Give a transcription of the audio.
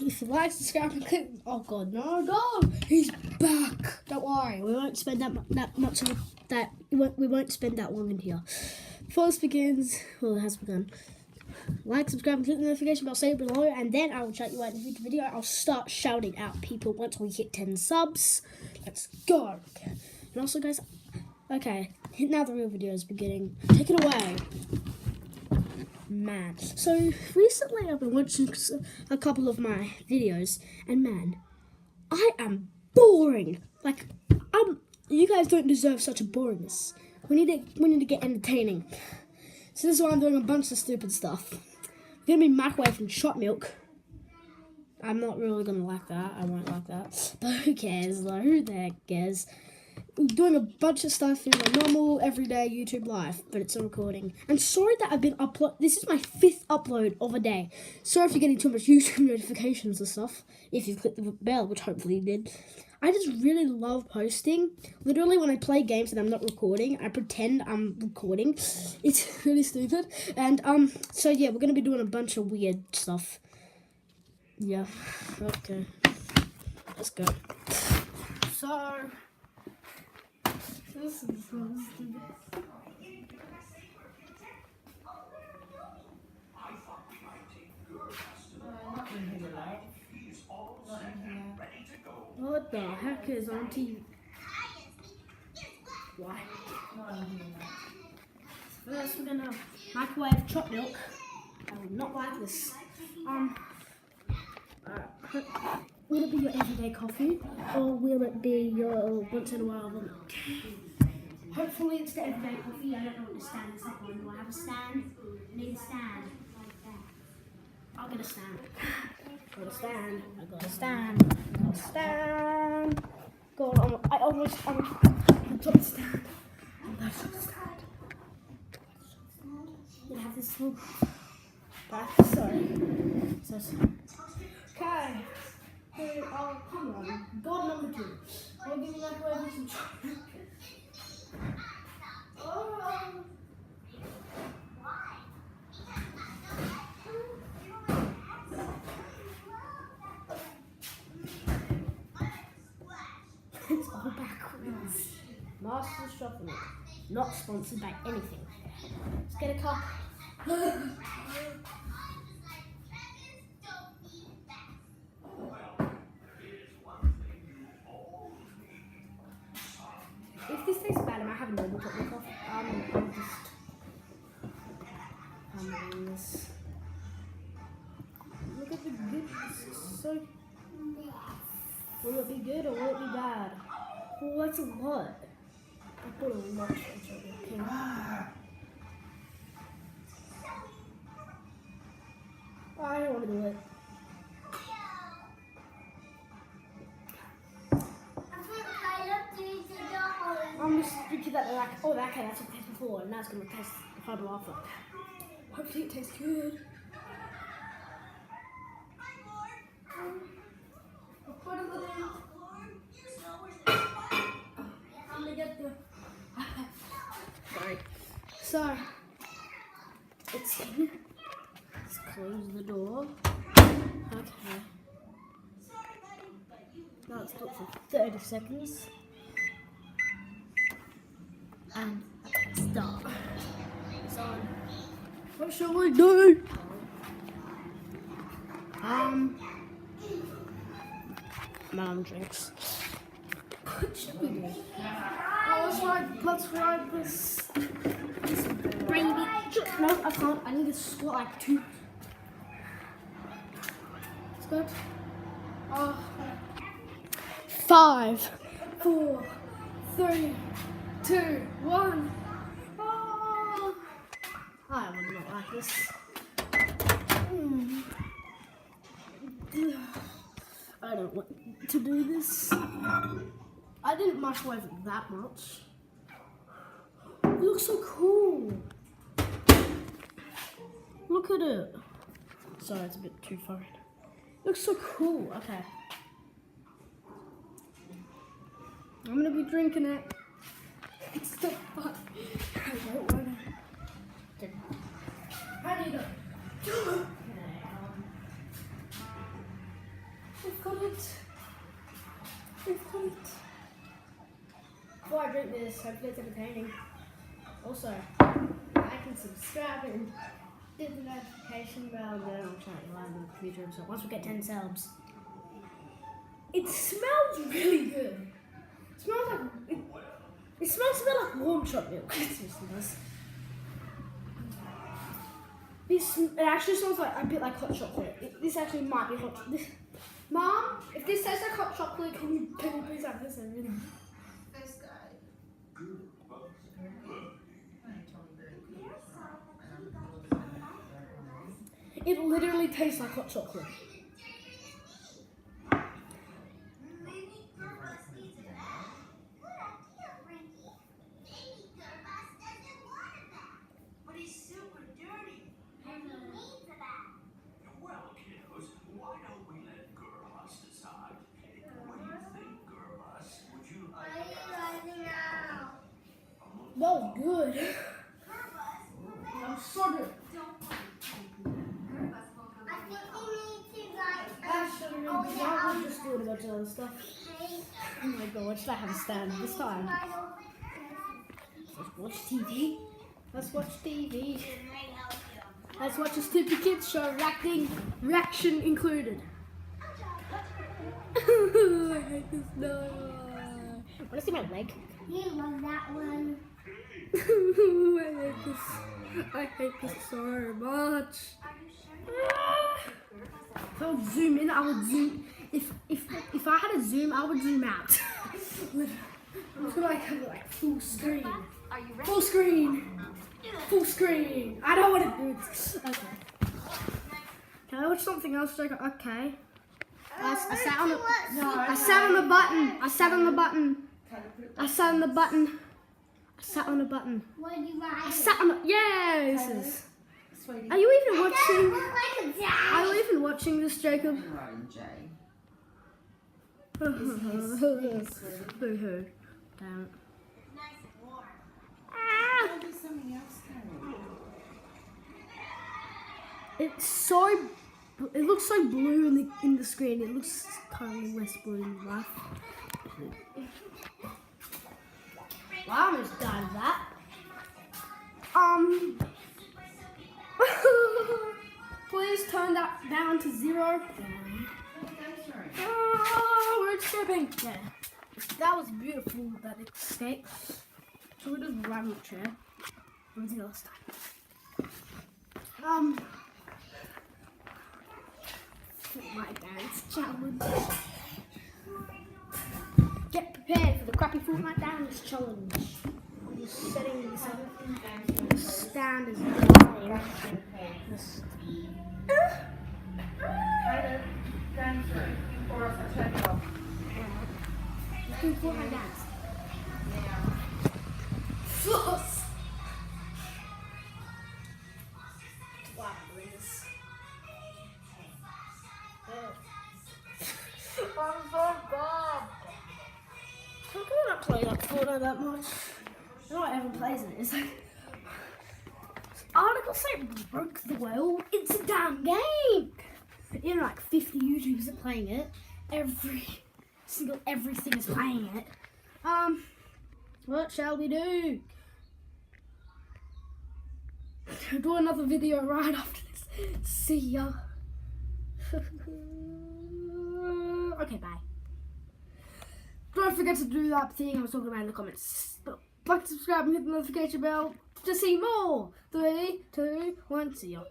if you like, subscribe, and click. Oh God, no, he's back. Don't worry, we won't spend that much of that. We won't spend that long in here. Before this begins, well, it has begun. Like, subscribe, and click the notification bell, say it below, and then I will shout you out in the future video. I'll start shouting out people once we hit 10 subs. Let's go. Okay. And also, guys, okay, now the real video is beginning. Take it away. Man, so recently I've been watching a couple of my videos, and man, I am boring. Like, you guys don't deserve such a boringness. We need to get entertaining. So this is why I'm doing a bunch of stupid stuff. I'm gonna be microwaving choc milk. I'm not really gonna like that. I won't like that. But who cares? Like, who the heck cares? I'm doing a bunch of stuff in my normal, everyday YouTube life, but it's a recording. And sorry that I've been this is my 5th upload of a day. Sorry if you're getting too much YouTube notifications and stuff, if you've clicked the bell, which hopefully you did. I just really love posting. Literally, when I play games and I'm not recording, I pretend I'm recording. It's really stupid. And, so yeah, we're gonna be doing a bunch of weird stuff. Yeah, okay. Let's go. So... this is so stupid. What the heck is on TV? Why? First, we're gonna microwave choc milk. I would not like this. Will it be your everyday coffee, or will it be your once in a while milk? Hopefully it's the everyday coffee. I don't know what the stand is on. Do I have a stand? I need a stand. I'll get a stand. I got a stand. I got a stand. I got a stand. God, I'm on top of the stand. I'm on top of the stand. You have this little back. Sorry. Okay. Oh, come on. God number 2. I'll give you that way some chocolate. It's all backwards. Master Shuffling. Not sponsored by anything. Let's get a cup. If this tastes bad, I might have a normal chocolate coffee. I'm doing this. Look at the goodness. So, will it be good or will it be bad? Well, that's a lot. I put a lot of chocolate. Okay. I don't want to do it. I'm just thinking that like, oh, okay, that's what it tastes before, and now it's going to taste horrible after. Hopefully it tastes good. I'm going to get the... Sorry. So, it's in. Let's close the door. Okay. Now it's got for 30 seconds. And start. So, what shall we do? Mom drinks. What should we do? Oh, let's ride this baby. No, I can't. I need to squat like 2. Let's go. 5, 4, 3, 2, 1. Oh, I would not like this. I don't want to do this. I didn't microwave it that much. It looks so cool. Look at it. Sorry, it's a bit too far in. It looks so cool. Okay. I'm gonna be drinking it. It's so fun. I don't wanna. How do you go? sweet. Before I drink this, hopefully it's entertaining. Also, like and subscribe and hit the notification bell, and then I'll try it live on the computer. So once we get 10 subs, it smells really good. It smells like it smells a bit like warm chocolate milk. It seriously does. It actually smells like a bit like hot chocolate. This actually might be hot chocolate. Mom, if this tastes like hot chocolate, can you please have this? Really? This guy. It literally tastes like hot chocolate. That was good. I'm so good. I was just doing a bunch of other stuff. Oh my god, what should I have a stand this time? Let's watch TV. Let's watch TV. Let's watch a stupid kids show, reaction included. I hate this. No. Wanna see my leg? You love that one. I hate this so much. If I would zoom in, I would zoom. If I had a zoom, I would zoom out. I'm just gonna have like full screen. Are you ready? Full screen. Full screen. I don't want to do this. Okay. Can I watch something else? Okay. I sat on the. I sat on the button. I sat on the button. I sat on the button. I sat on the button. What do you I like? sat on the. Yeah, this is. Are you even watching? Are you even watching this, Jacob? Boo-hoo. Damn it. Ah! It's so. It looks so blue in the screen. It looks kind of less blue in life. Well, I almost died of that. Please turn that down to 0. Oh, we're escaping. Yeah, that was beautiful. That escape. So we just ran the chair. Until last time. My dance challenge. Get prepared for the crappy Fortnite dance challenge. I'm just setting this up. The stand is dying. Let's do Fortnite dance. Floss. Wow, this. I'm so bad. How come I don't play like Fortnite that much? No one ever plays it. It's like articles say it broke the world. It's a damn game. You know, like 50 YouTubers are playing it. Everything is playing it. What shall we do? I'll do another video right after this. See ya. Okay, bye. Don't forget to do that thing I was talking about in the comments. Like, subscribe, and hit the notification bell to see more. 3, 2, 1, see ya.